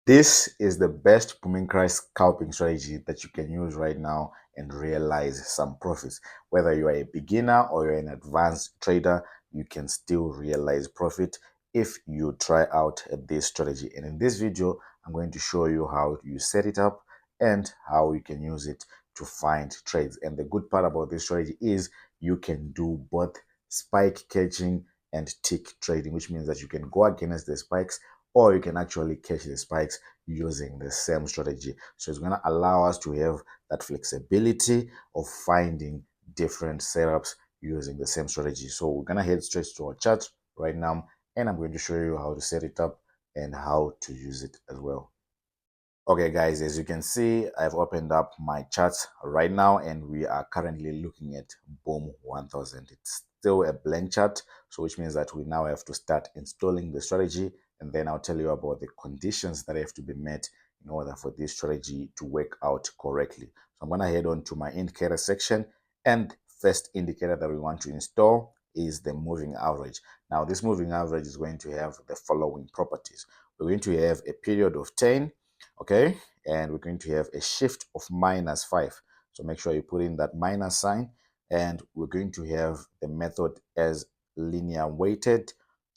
This is the best booming price scalping strategy that you can use right now and realize some profits. Whether you are a beginner or you're an advanced trader, you can still realize profit if you try out this strategy. And in this video, I'm going to show you how you set it up and how you can use it to find trades. And the good part about this strategy is you can do both spike catching and tick trading, which means that you can go against the spikes or you can actually catch the spikes using the same strategy. So it's going to allow us to have that flexibility of finding different setups using the same strategy. So we're going to head straight to our chart right now, and I'm going to show you how to set it up and how to use it as well. Okay guys, as you can see, I've opened up my charts right now and we are currently looking at Boom 1000. It's still a blank chart, so which means that we now have to start installing the strategy, and then I'll tell you about the conditions that have to be met in order for this strategy to work out correctly. So I'm going to head on to my indicator section, and first indicator that we want to install is the moving average. Now this moving average is going to have the following properties. We're going to have a period of 10, okay, and we're going to have a shift of -5. So make sure you put in that minus sign, and we're going to have the method as linear weighted,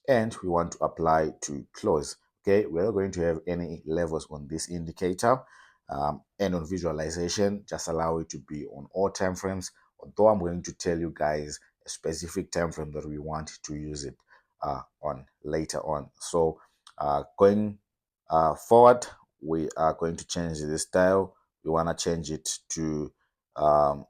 and we want to apply to close. Okay, we're not going to have any levels on this indicator, and on visualization just allow it to be on all time frames, although I'm going to tell you guys a specific time frame that we want to use it on later on. So going forward, we are going to change the style. We want to change it to um,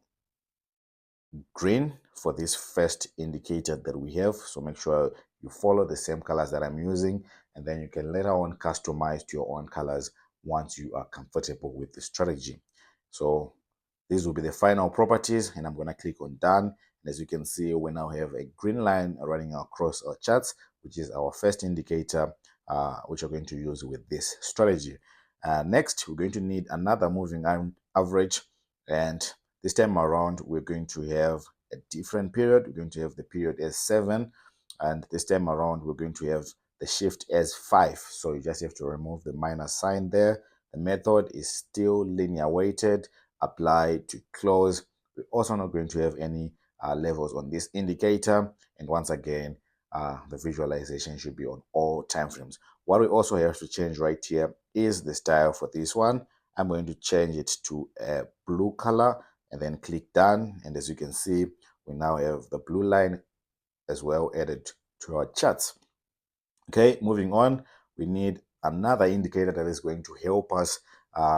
green for this first indicator that we have. So make sure you follow the same colors that I'm using, and then you can later on customize to your own colors once you are comfortable with the strategy. So these will be the final properties, and I'm going to click on done. And as you can see, we now have a green line running across our charts, which is our first indicator, which we're going to use with this strategy. Next, we're going to need another moving average, and this time around, we're going to have a different period. We're going to have the period as 7, and this time around, we're going to have the shift as 5. So you just have to remove the minus sign there. The method is still linear weighted, apply to close. We're also not going to have any levels on this indicator. And once again, the visualization should be on all time frames. What we also have to change right here is the style for this one. I'm going to change it to a blue color and then click done. And as you can see, we now have the blue line as well added to our charts. Okay, moving on, we need another indicator that is going to help us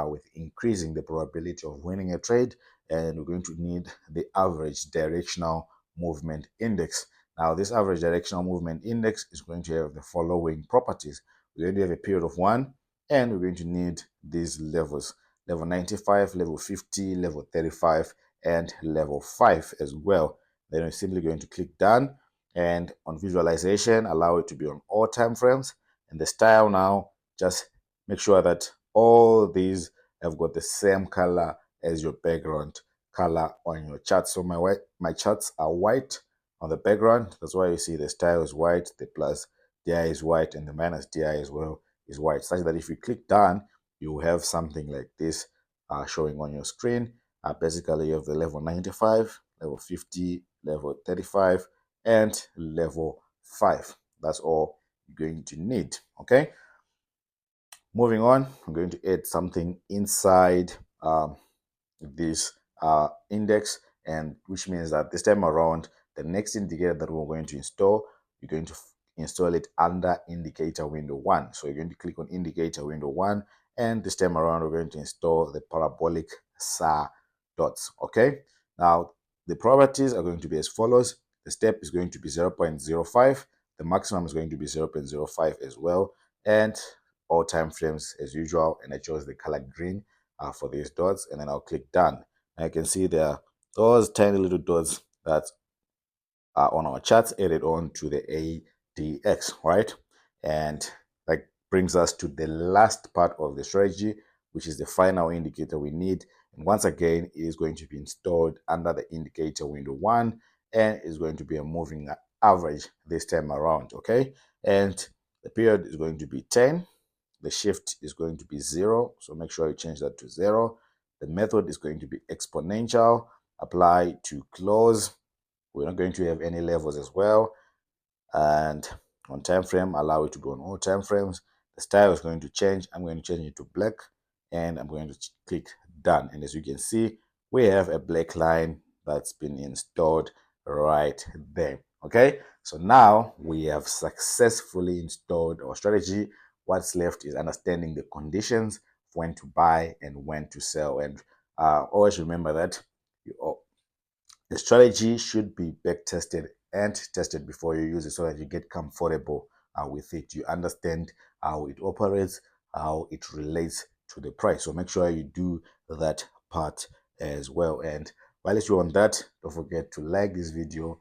with increasing the probability of winning a trade, and we're going to need the average directional movement index. Now, this average directional movement index is going to have the following properties. We're going to have a period of 1, and we're going to need these levels: level 95, level 50, level 35, and level 5 as well. Then we're simply going to click done, and on visualization, allow it to be on all time frames. And the style now, just make sure that all these have got the same color as your background color on your chart. So my charts are white on the background. That's why you see the style is white, the plus DI is white, and the minus DI as well is white, such that if you click done, you have something like this showing on your screen. Basically, you have the level 95, level 50, level 35, and level 5. That's all you're going to need. Okay, moving on, I'm going to add something inside this index, and which means that this time around, the next indicator that we're going to install, you're going to install it under indicator window 1. So you're going to click on indicator window 1, and this time around we're going to install the parabolic SAR dots. Okay, now the properties are going to be as follows. The step is going to be 0.05, the maximum is going to be 0.05 as well, and all time frames as usual, and I chose the color green for these dots, and then I'll click done. And I can see there are those tiny little dots that are on our charts added on to the ADX, right? And that brings us to the last part of the strategy, which is the final indicator we need. And once again, it is going to be installed under the indicator window 1, and is going to be a moving average this time around, okay? And the period is going to be 10, the shift is going to be 0. So make sure you change that to 0. The method is going to be exponential. Apply to close. We're not going to have any levels as well. And on time frame, allow it to go on all time frames. The style is going to change. I'm going to change it to black, and I'm going to click done. And as you can see, we have a black line that's been installed right there. Okay, so now we have successfully installed our strategy. What's left is understanding the conditions, when to buy and when to sell. And always remember that the strategy should be back tested and tested before you use it, so that you get comfortable with it. You understand how it operates, how it relates to the price. So make sure you do that part as well. And while you're on that, don't forget to like this video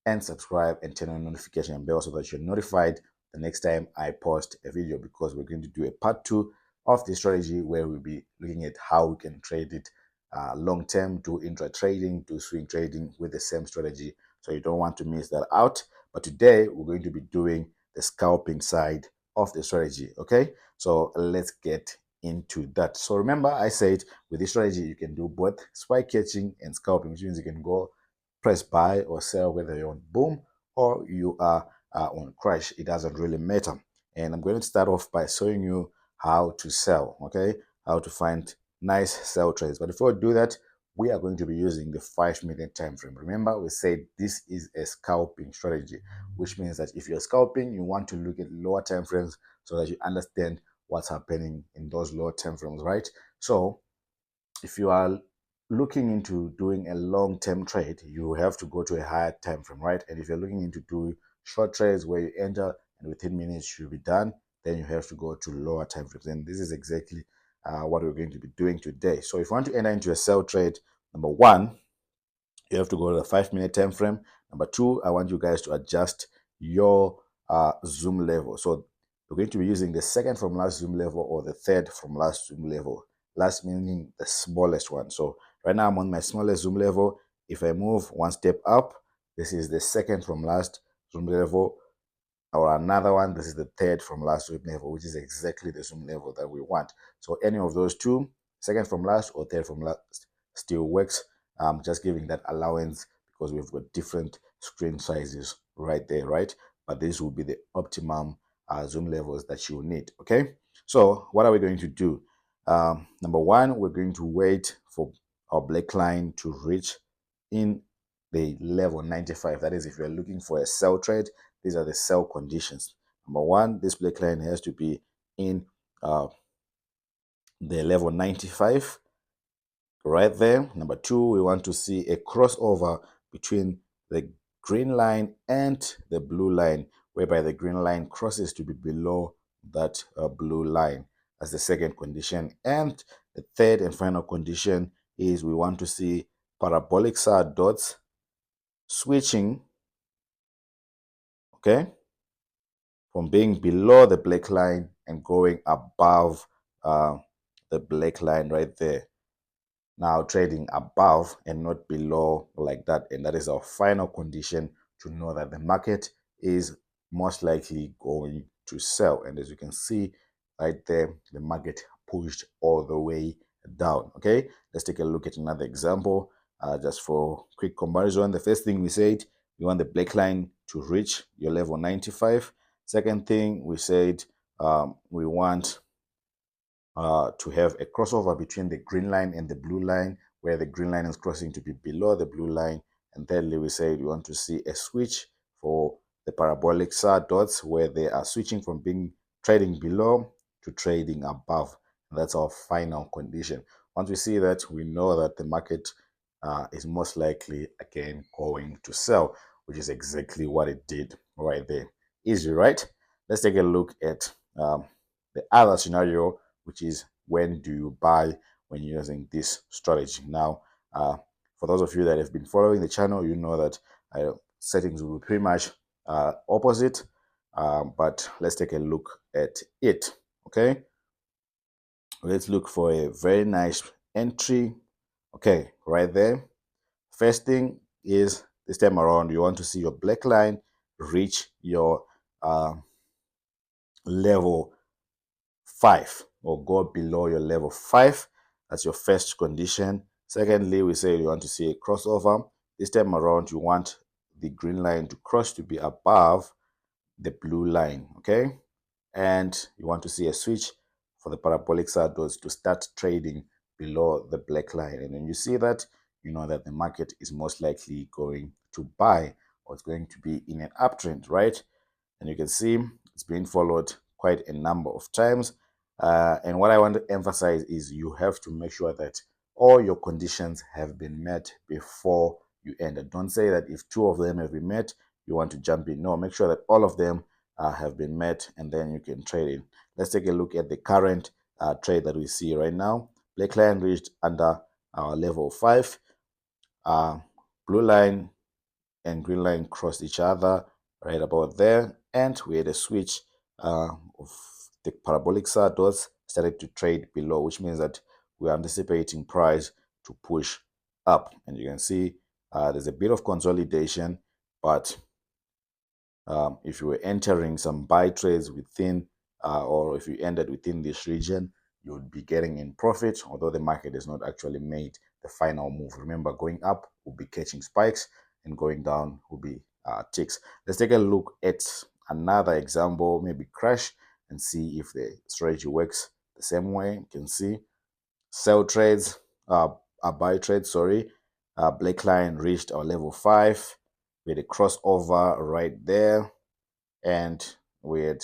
and subscribe and turn on notification bell so that you're notified the next time I post a video, because we're going to do a part 2 of the strategy where we'll be looking at how we can trade it long term, do intra trading, do swing trading with the same strategy. So you don't want to miss that out. But today we're going to be doing the scalping side of the strategy. Okay, so let's get into that. So remember, I said with this strategy you can do both spike catching and scalping, which means you can go press buy or sell, whether you're on boom or you are on crash. It doesn't really matter. And I'm going to start off by showing you how to sell. Okay, how to find nice sell trades. But before we do that, we are going to be using the 5-minute time frame. Remember, we said this is a scalping strategy, which means that if you're scalping, you want to look at lower time frames so that you understand what's happening in those lower time frames, right? So if you are looking into doing a long-term trade, you have to go to a higher time frame, right? And if you're looking into doing short trades where you enter and within minutes you'll be done, then you have to go to lower time frames. And this is exactly what we're going to be doing today. So if you want to enter into a sell trade, number one, you have to go to the 5-minute time frame. Number two, I want you guys to adjust your zoom level. So we're going to be using the second from last zoom level or the third from last zoom level. Last meaning the smallest one. So right now I'm on my smallest zoom level. If I move one step up, this is the second from last zoom level, or another one, this is the third from last zoom level, which is exactly the zoom level that we want. So any of those two, second from last or third from last, still works. Just giving that allowance because we've got different screen sizes right there, right? But this will be the optimum zoom levels that you need. Okay, so what are we going to do? Number one, we're going to wait for our black line to reach in the level 95. That is, if you're looking for a sell trade, these are the sell conditions. Number one, this black line has to be in the level 95 right there. Number two, we want to see a crossover between the green line and the blue line, whereby the green line crosses to be below that blue line. That's the second condition. And the third and final condition is we want to see parabolic SAR dots switching, okay, from being below the black line and going above the black line right there. Now trading above and not below like that. And that is our final condition to know that the market is most likely going to sell. And as you can see right there, the market pushed all the way down. Okay, let's take a look at another example just for quick comparison. The first thing we said, we want the black line to reach your level 95. Second thing we said, we want to have a crossover between the green line and the blue line, where the green line is crossing to be below the blue line. And thirdly, we said we want to see a switch for the parabolic SAR dots, where they are switching from being trading below to trading above. And that's our final condition. Once we see that, we know that the market is most likely again going to sell, which is exactly what it did right there. Easy, right? Let's take a look at the other scenario, which is when do you buy when you're using this strategy. Now, for those of you that have been following the channel, you know that settings will be pretty much opposite, but let's take a look at it. Okay, let's look for a very nice entry. Okay, right there. First thing is, this time around, you want to see your black line reach your level 5 or go below your level 5. That's your first condition. Secondly, we say you want to see a crossover. This time around, you want the green line to cross to be above the blue line, okay? And you want to see a switch for the parabolic saddles to start trading below the black line. And when you see that, you know that the market is most likely going to buy, or it's going to be in an uptrend, right? And you can see it's been followed quite a number of times. And what I want to emphasize is you have to make sure that all your conditions have been met before you enter. Don't say that if two of them have been met, you want to jump in. No, make sure that all of them have been met, and then you can trade in. Let's take a look at the current trade that we see right now. Black line reached under our level 5. Blue line and green line crossed each other right about there, and we had a switch of the parabolic saddles started to trade below, which means that we're anticipating price to push up. And you can see there's a bit of consolidation, but if you were entering some buy trades within or if you ended within this region, you would be getting in profit, although the market has not actually made the final move. Remember, going up will be catching spikes and going down will be ticks. Let's take a look at another example, maybe crash, and see if the strategy works the same way. You can see sell trades, buy trades, sorry. Black line reached our level 5 with a crossover right there, and we had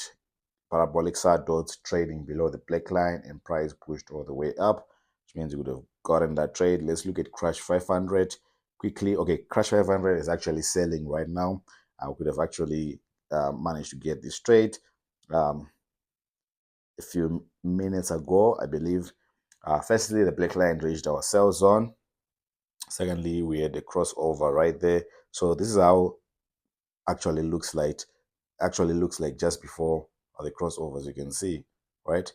parabolic saddles trading below the black line and price pushed all the way up, which means you would have gotten that trade. Let's look at crash 500 quickly. Okay, crash 500 is actually selling right now. I could have actually managed to get this trade a few minutes ago, I believe. Firstly, the black line reached our sell zone. Secondly, we had a crossover right there. So this is how actually looks like just before the crossover, as you can see, right?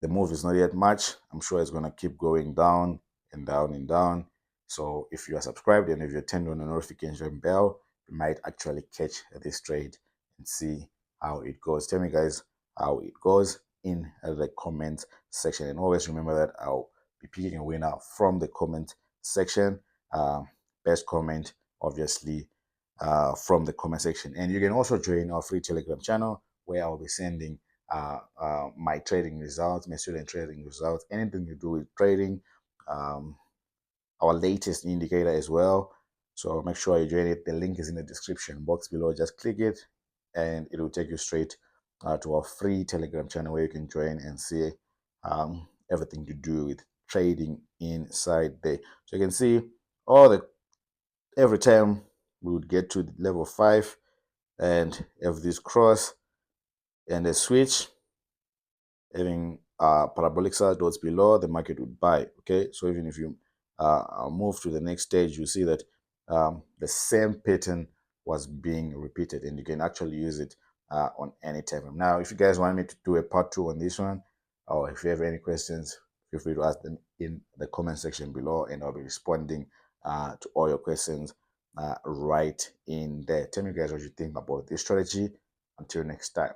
The move is not yet much. I'm sure it's going to keep going down and down and down. So if you are subscribed and if you're turned on the notification bell, you might actually catch this trade and see how it goes. Tell me, guys, how it goes in the comment section. And always remember that I'll be picking a winner from the comment section. Best comment, obviously, from the comment section. And you can also join our free Telegram channel where I'll be sending my trading results, my student trading results, anything to do with trading, our latest indicator as well. So make sure you join it. The link is in the description box below. Just click it and it will take you straight to our free Telegram channel where you can join and see everything to do with trading inside there. So you can see every time we would get to level 5 and have this cross and a switch, having parabolic saddles below, the market would buy. Okay, so even if you move to the next stage, you see that the same pattern was being repeated, and you can actually use it on any time. Now, if you guys want me to do a part 2 on this one, or if you have any questions, feel free to ask them in the comment section below, and I'll be responding to all your questions right in there. Tell me, guys, what you think about this strategy. Until next time.